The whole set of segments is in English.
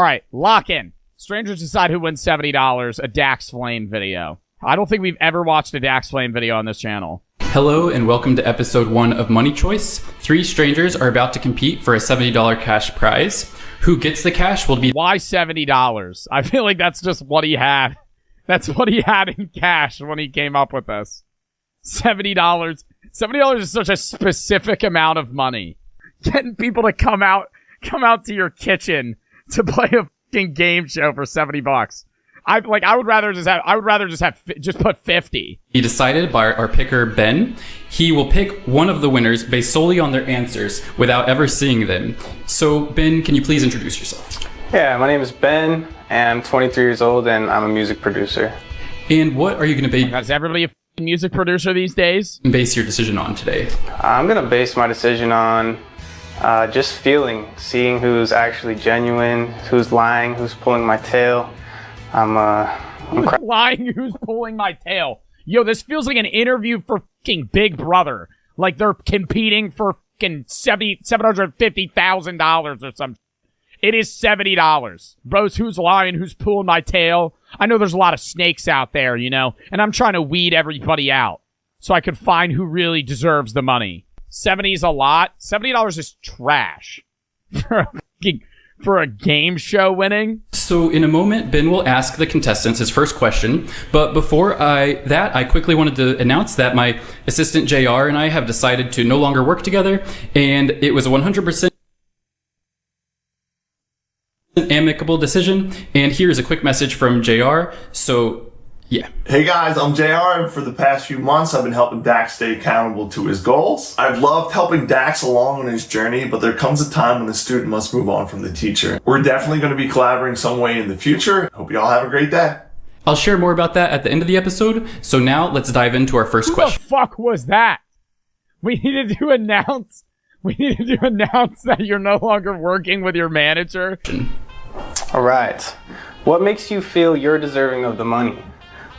All right, lock in. Strangers decide who wins $70, a Dax Flame video. I don't think we've ever watched a Dax Flame video on this channel. Hello and welcome to episode 1 of Money Choice. 3 strangers are about to compete for a $70 cash prize. Who gets the cash will be... Why $70? I feel like that's just what he had. That's what he had in cash when he came up with this. $70. $70 is such a specific amount of money. Getting people to come out to your kitchen to play a fucking game show for $70. I would rather just put 50. Be decided by our picker, Ben. He will pick one of the winners based solely on their answers without ever seeing them. So, Ben, can you please introduce yourself? Yeah, my name is Ben, and I'm 23 years old, and I'm a music producer. And what are you going to Is everybody a music producer these days? base your decision on today? I'm going to base my decision on just seeing who's actually genuine, who's lying, who's pulling my tail. I'm lying, who's pulling my tail. Yo, this feels like an interview for fucking Big Brother. Like they're competing for fucking $750,000 or something. It is $70. Bros, who's lying, who's pulling my tail? I know there's a lot of snakes out there, you know, and I'm trying to weed everybody out so I can find who really deserves the money. 70 is a lot. $70 is trash for a game show winning. So in a moment, Ben will ask the contestants his first question. But before I quickly wanted to announce that my assistant JR and I have decided to no longer work together. And it was a 100% amicable decision. And here's a quick message from JR. So, yeah. Hey guys, I'm JR, and for the past few months I've been helping Dax stay accountable to his goals. I've loved helping Dax along on his journey, but there comes a time when the student must move on from the teacher. We're definitely going to be collaborating some way in the future. Hope you all have a great day. I'll share more about that at the end of the episode. So now let's dive into our first question. Who the fuck was that? We needed to announce that you're no longer working with your manager. All right. What makes you feel you're deserving of the money?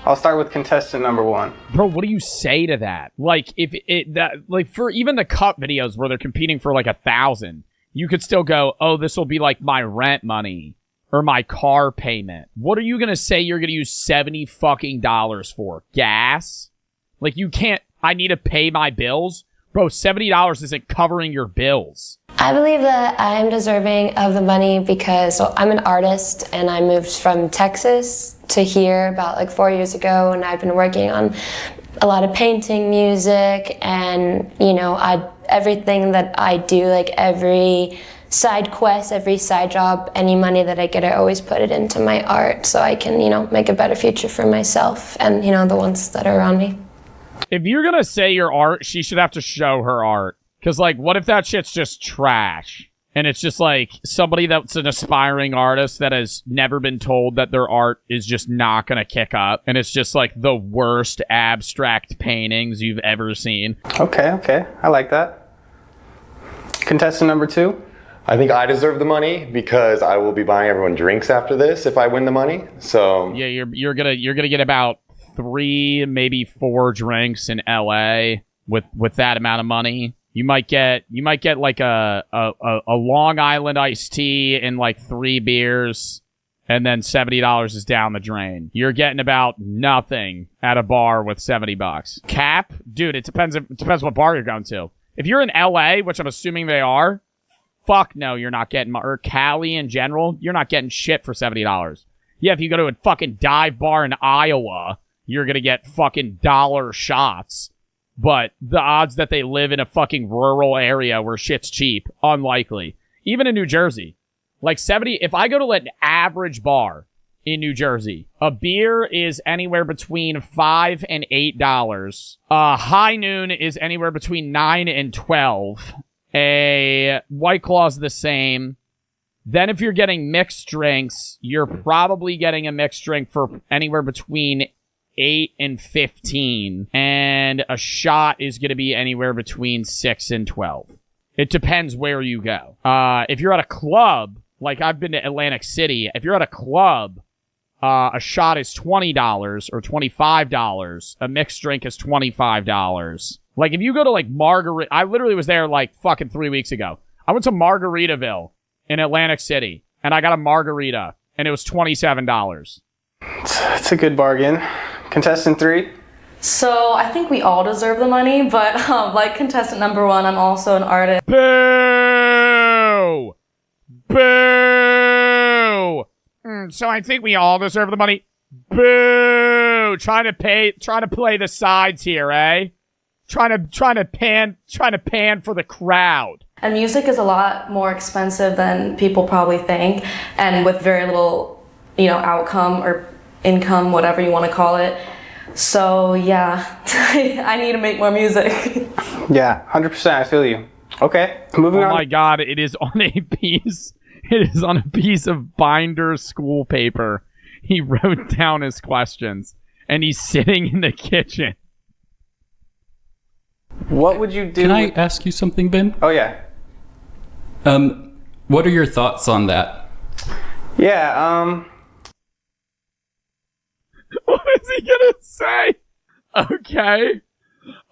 I'll start with contestant number 1. Bro, what do you say to that? Like, for even the cup videos where they're competing for like 1,000, you could still go, oh, this will be like my rent money or my car payment. What are you gonna say you're gonna use $70 fucking for? Gas? Like, you can't, I need to pay my bills? Bro, $70 isn't covering your bills. I believe that I am deserving of the money because I'm an artist and I moved from Texas to here about like 4 years ago, and I've been working on a lot of painting, music, and you know, everything that I do, like every side quest, every side job, any money that I get, I always put it into my art so I can, you know, make a better future for myself and, you know, the ones that are around me. If you're gonna say your art, she should have to show her art. Cause like, what if that shit's just trash? And it's just like somebody that's an aspiring artist that has never been told that their art is just not gonna kick up. And it's just like the worst abstract paintings you've ever seen. Okay. I like that. Contestant number 2. I think I deserve the money because I will be buying everyone drinks after this if I win the money. So yeah, you're gonna get about 3, maybe 4 drinks in LA with that amount of money. You might get like a Long Island iced tea and like 3 beers, and then $70 is down the drain. You're getting about nothing at a bar with $70. Cap? Dude, it depends what bar you're going to. If you're in LA, which I'm assuming they are, fuck no, you're not getting, or Cali in general, you're not getting shit for $70. Yeah, if you go to a fucking dive bar in Iowa, you're gonna get fucking dollar shots. But the odds that they live in a fucking rural area where shit's cheap, unlikely. Even in New Jersey. Like 70, if I go to an average bar in New Jersey, a beer is anywhere between $5 and $8. High Noon is anywhere between $9 and $12. A White Claw's the same. Then if you're getting mixed drinks, you're probably getting a mixed drink for anywhere between 8 and 15, and a shot is going to be anywhere between 6 and 12. It depends where you go. If you're at a club, like I've been to Atlantic City, if you're at a club, a shot is $20 or $25. A mixed drink is $25. Like if you go to like I literally was there like fucking 3 weeks ago. I went to Margaritaville in Atlantic City. and I got a margarita, and it was $27. It's a good bargain. Contestant 3. So I think we all deserve the money, but like contestant number 1, I'm also an artist. Boo! Boo! So I think we all deserve the money. Boo! Trying to play the sides here, eh? Trying to pan for the crowd. And music is a lot more expensive than people probably think, and with very little, outcome or income, whatever you want to call it. So yeah, I need to make more music. Yeah, 100%. I feel you. Okay, moving on. Oh my God! It is on a piece. It is on a piece of binder school paper. He wrote down his questions, and he's sitting in the kitchen. What would you do? Can I ask you something, Ben? Oh yeah. What are your thoughts on that? Yeah. What is he gonna say? Okay.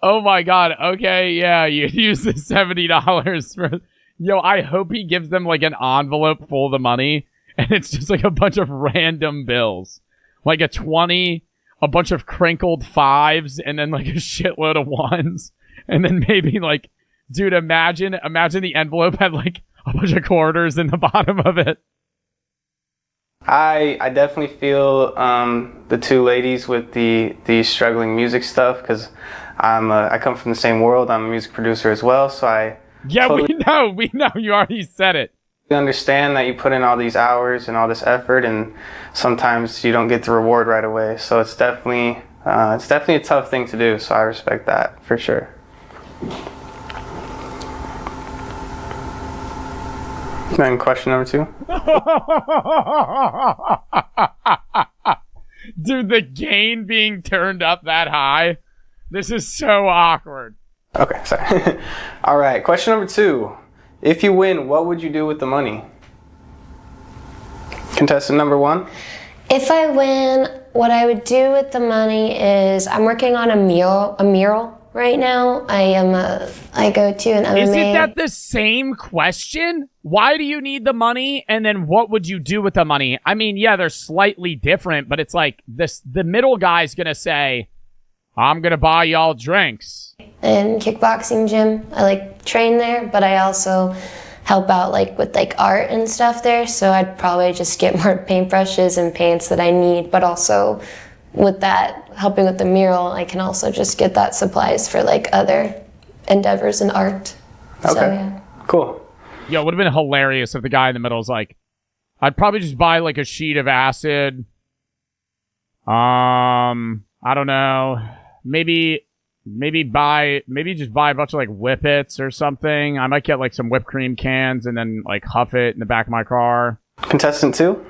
Oh my God. Okay. Yeah. You use the $70 for. Yo, I hope he gives them like an envelope full of the money, and it's just like a bunch of random bills, like a 20, a bunch of crinkled 5s, and then like a shitload of 1s, and then maybe like, dude, imagine the envelope had like a bunch of quarters in the bottom of it. I definitely feel the two ladies with the struggling music stuff, because I come from the same world. I'm a music producer as well, so I totally we know you already said it. Understand that you put in all these hours and all this effort, and sometimes you don't get the reward right away. So it's definitely a tough thing to do. So I respect that for sure. Then question number 2. Dude, the gain being turned up that high. This is so awkward. Okay, sorry. All right, question number 2. If you win, what would you do with the money? Contestant number 1. If I win, what I would do with the money is I'm working on a mural right now. I go to an MMA. Isn't that the same question? Why do you need the money? And then what would you do with the money? I mean, yeah, they're slightly different, but it's like the middle guy's gonna say, I'm gonna buy y'all drinks. In kickboxing gym, I train there, but I also help out with art and stuff there. So I'd probably just get more paintbrushes and paints that I need, but also with that, helping with the mural, I can also just get that supplies for other endeavors in art. Okay, so, yeah. Cool. Yo, it would have been hilarious if the guy in the middle was like, I'd probably just buy a sheet of acid. I don't know. Maybe just buy a bunch of Whippets or something. I might get some whipped cream cans and then huff it in the back of my car. Contestant 2.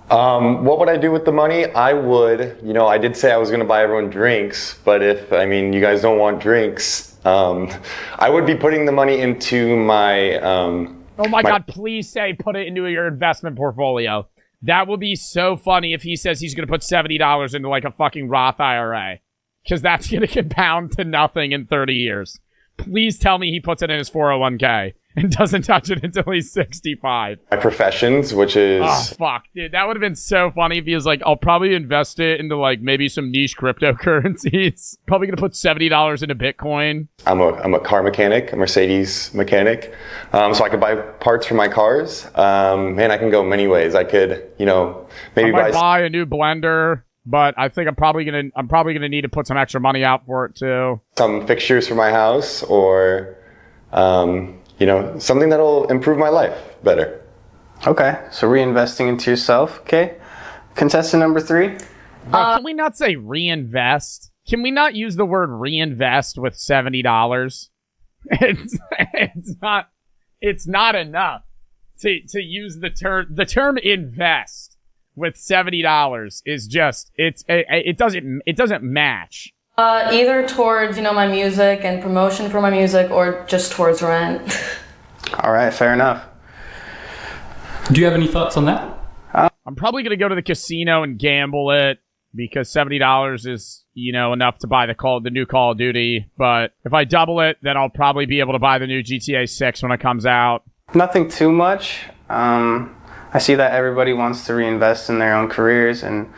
What would I do with the money? I would, I did say I was going to buy everyone drinks, but if, you guys don't want drinks, I would be putting the money into my, oh my God, please say put it into your investment portfolio. That would be so funny if he says he's going to put $70 into a fucking Roth IRA. Because that's going to compound to nothing in 30 years. Please tell me he puts it in his 401k and doesn't touch it until he's 65. My professions, which is... Oh, fuck. Dude, that would have been so funny if he was I'll probably invest it into maybe some niche cryptocurrencies. Probably going to put $70 into Bitcoin. I'm a car mechanic, a Mercedes mechanic. So I could buy parts for my cars. Man, I can go many ways. I could, maybe I might buy a new blender. But I think I'm probably gonna need to put some extra money out for it too. Some fixtures for my house, or something that'll improve my life better. Okay, so reinvesting into yourself. Okay, contestant number 3. Can we not say reinvest? Can we not use the word reinvest with $70? It's not enough to use the term invest. With $70 is just it doesn't match. Either towards my music and promotion for my music, or just towards rent. All right, fair enough. Do you have any thoughts on that? I'm probably gonna go to the casino and gamble it because $70 is enough to buy the new Call of Duty. But if I double it, then I'll probably be able to buy the new GTA 6 when it comes out. Nothing too much. I see that everybody wants to reinvest in their own careers and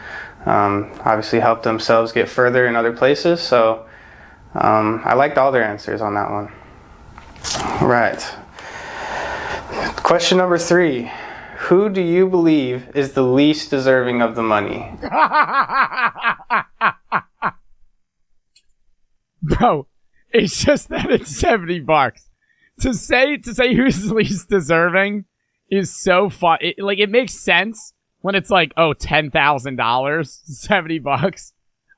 obviously help themselves get further in other places. So I liked all their answers on that one. All right. Question number 3. Who do you believe is the least deserving of the money? Bro, it's just that it's $70. To say who's least deserving is so fun. It makes sense when it's like, oh, $10,000, $70.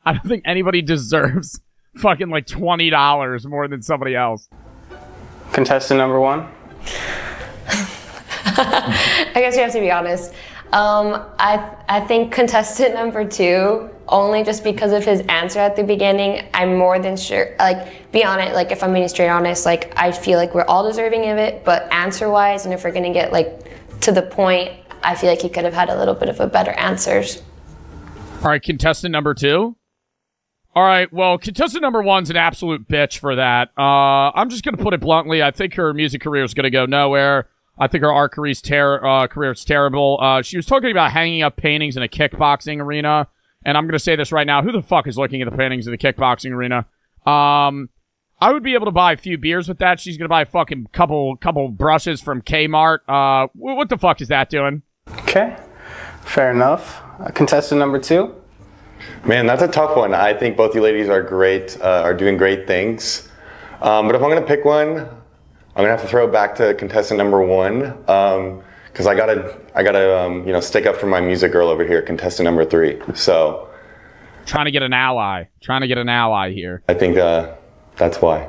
I don't think anybody deserves fucking like $20 more than somebody else. Contestant number 1. I guess you have to be honest. I think contestant number 2, only just because of his answer at the beginning, I'm more than sure, like, be honest, like, if I'm being straight honest, like, I feel like we're all deserving of it, but answer-wise, and if we're gonna get, like, to the point, I feel like he could have had a little bit of a better answers. All right, contestant number 2. All right, well, contestant number 1's an absolute bitch for that. I'm just gonna put it bluntly. I think her music career is gonna go nowhere. I think her art career is terrible. She was talking about hanging up paintings in a kickboxing arena, and I'm going to say this right now. Who the fuck is looking at the paintings in the kickboxing arena? I would be able to buy a few beers with that. She's going to buy a fucking couple brushes from Kmart. What the fuck is that doing? Okay, fair enough. Contestant number 2. Man, that's a tough one. I think both you ladies are great, are doing great things. But if I'm going to pick one, I'm gonna have to throw it back to contestant number 1, because I gotta stick up for my music girl over here, contestant number 3. So, trying to get an ally here. I think that's why.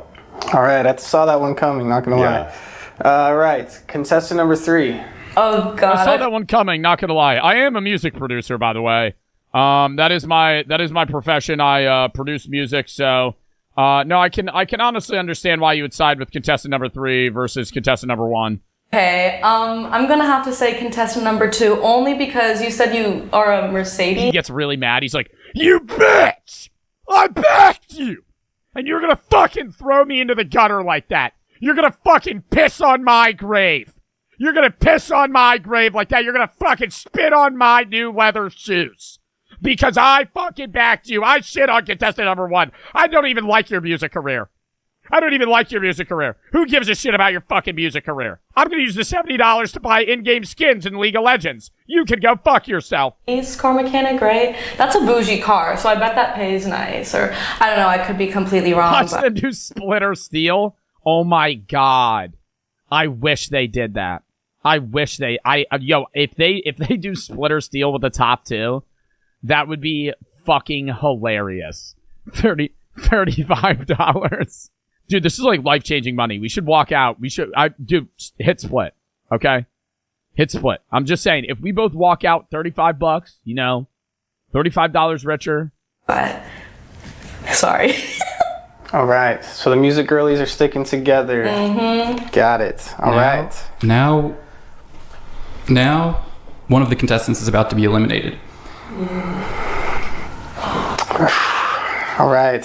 All right, I saw that one coming. Not gonna lie. All right, contestant number 3. Oh God! I saw that one coming. Not gonna lie. I am a music producer, by the way. That is my profession. I produce music, so. No, I can honestly understand why you would side with contestant number 3 versus contestant number 1. Okay, I'm gonna have to say contestant number 2, only because you said you are a Mercedes. He gets really mad. He's like, "You bitch! I backed you! And you're gonna fucking throw me into the gutter like that! You're gonna fucking piss on my grave! You're gonna piss on my grave like that! You're gonna fucking spit on my new leather shoes! Because I fucking backed you. I shit on contestant number 1. I don't even like your music career. Who gives a shit about your fucking music career? I'm gonna use the $70 to buy in-game skins in League of Legends. You can go fuck yourself. Car mechanic, right? That's a bougie car, so I bet that pays nice. Or, I don't know, I could be completely wrong. Watch them do Splitter Steel? Oh my god. I wish they did that. If they do Splitter Steel with the top 2, that would be fucking hilarious. $35. Dude, this is like life-changing money. We should walk out. Hit split. Okay? Hit split. I'm just saying, if we both walk out $35, $35 richer. But, sorry. All right, so the music girlies are sticking together. Mm-hmm. Got it. All right. Now, one of the contestants is about to be eliminated. All right.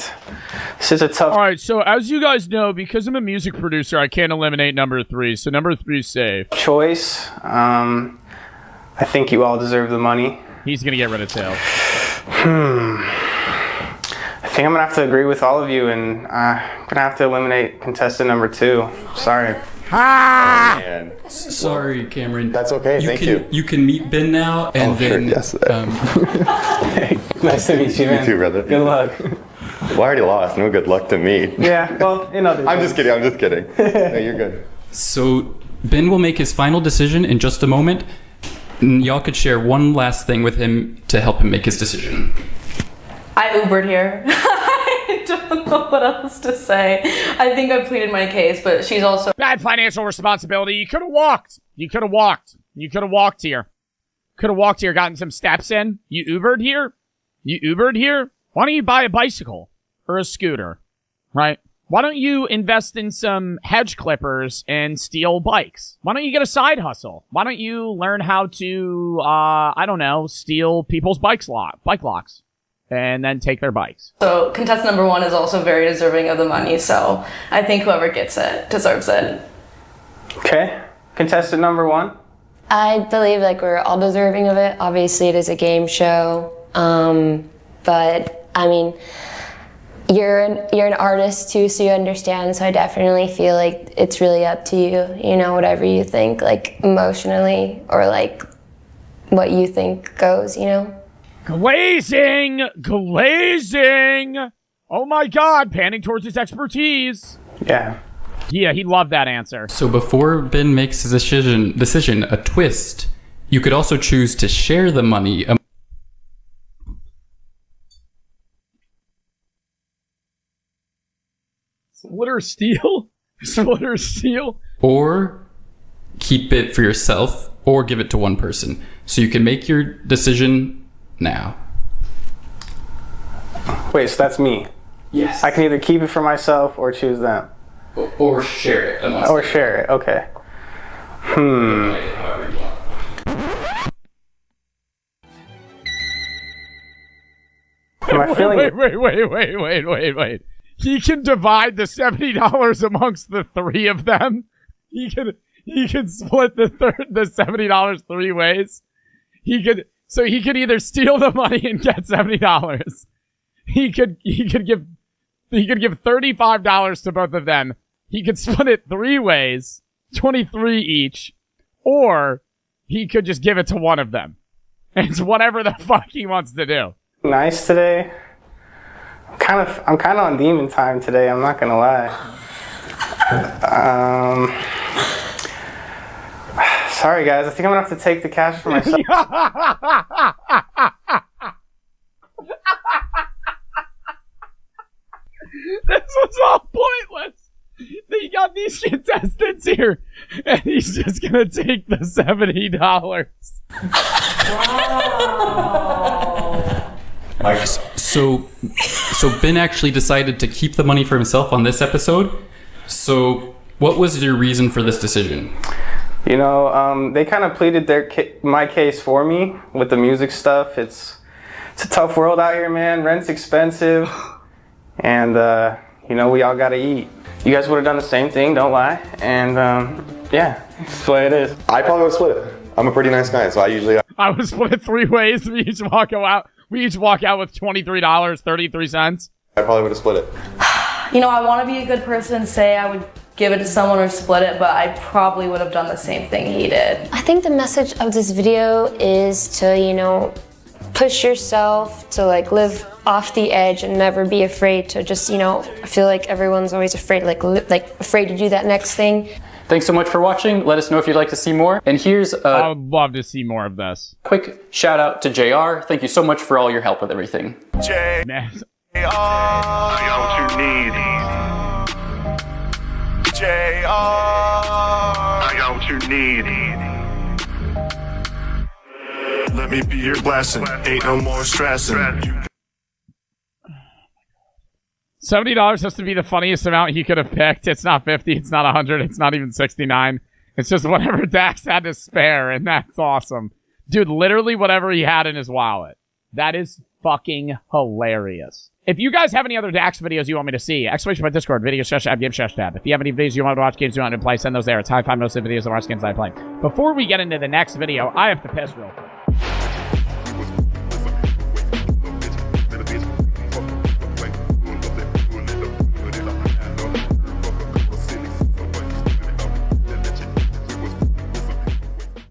This is a tough... All right, so as you guys know, because I'm a music producer, I can't eliminate number 3, so number 3 is safe. choice. I think you all deserve the money. He's going to get rid of Tails. I think I'm going to have to agree with all of you, and I'm going to have to eliminate contestant number 2. Sorry. Ah! Oh, man. Sorry, Cameron. That's okay. Thank you. You can meet Ben now, and then. Sure, yes. Hey, nice to meet you, man. You too, brother. Good luck. Well, I already lost. No good luck to me. Yeah, well, I'm just kidding. No, you're good. So Ben will make his final decision in just a moment. And y'all could share one last thing with him to help him make his decision. I Ubered here. I don't know what else to say. I think I pleaded my case, but she's also... Bad financial responsibility. You could have walked. You could have walked here. Gotten some steps in. You Ubered here? Why don't you buy a bicycle or a scooter, right? Why don't you invest in some hedge clippers and steal bikes? Why don't you get a side hustle? Why don't you learn how to, steal people's bike locks and then take their bikes? So contestant number 1 is also very deserving of the money, so I think whoever gets it deserves it. Okay. Contestant number 1. I believe like we're all deserving of it. Obviously, it is a game show, but I mean, you're an artist too, so you understand. So I definitely feel like it's really up to you. You know, whatever you think, like emotionally, or like what you think goes. You know. Glazing! Oh my God! Panning towards his expertise. Yeah. Yeah, he loved that answer. So before Ben makes his decision, a twist, you could also choose to share the money. Split or steal? Split or steal? Or keep it for yourself, or give it to one person. So you can make your decision now. Wait, so that's me. Yes. I can either keep it for myself or choose them. Or share it. Or share it, okay. Am I feeling... Wait. He can divide the $70 amongst the three of them. He can split the $70 three ways. He could either steal the money and get $70. He could give $35 to both of them. He could split it three ways, 23 each, or he could just give it to one of them. It's whatever the fuck he wants to do. Nice today. I'm kind of on demon time today, I'm not gonna lie. Sorry guys, I think I'm gonna have to take the cash for myself. This was all pointless. He got these contestants here, and he's just gonna take the $70. Wow. So Ben actually decided to keep the money for himself on this episode. So what was your reason for this decision? You know, they kind of pleaded my case for me with the music stuff. It's a tough world out here, man. Rent's expensive, and you know, we all gotta eat. You guys would have done the same thing, don't lie. And yeah, that's the way it is. I probably would split it. I'm a pretty nice guy, so I would split it three ways. We each walk out with $23.33. I probably would have split it. You know, I want to be a good person and say I would give it to someone or split it, but I probably would have done the same thing he did. I think the message of this video is to, you know, push yourself to like live off the edge and never be afraid to just, you know, I feel like everyone's always afraid, like afraid to do that next thing. Thanks so much for watching. Let us know if you'd like to see more. And here's I a would love to see more of this. quick shout out to JR. Thank you so much for all your help with everything. Man. I got what you need. I got what you need. Let me be your blessing. Ain't no more stressing. $70 has to be the funniest amount he could have picked. It's not 50, it's not 100, it's not even 69. It's just whatever Dax had to spare, and that's awesome. Dude, literally whatever he had in his wallet. That is fucking hilarious. If you guys have any other Dax videos you want me to see, exclamation point Discord, video shush tab, game shush tab. If you have any videos you want to watch, games you want to play, send those there. It's high five most of the videos of our skins I play. Before we get into the next video, I have to piss real quick.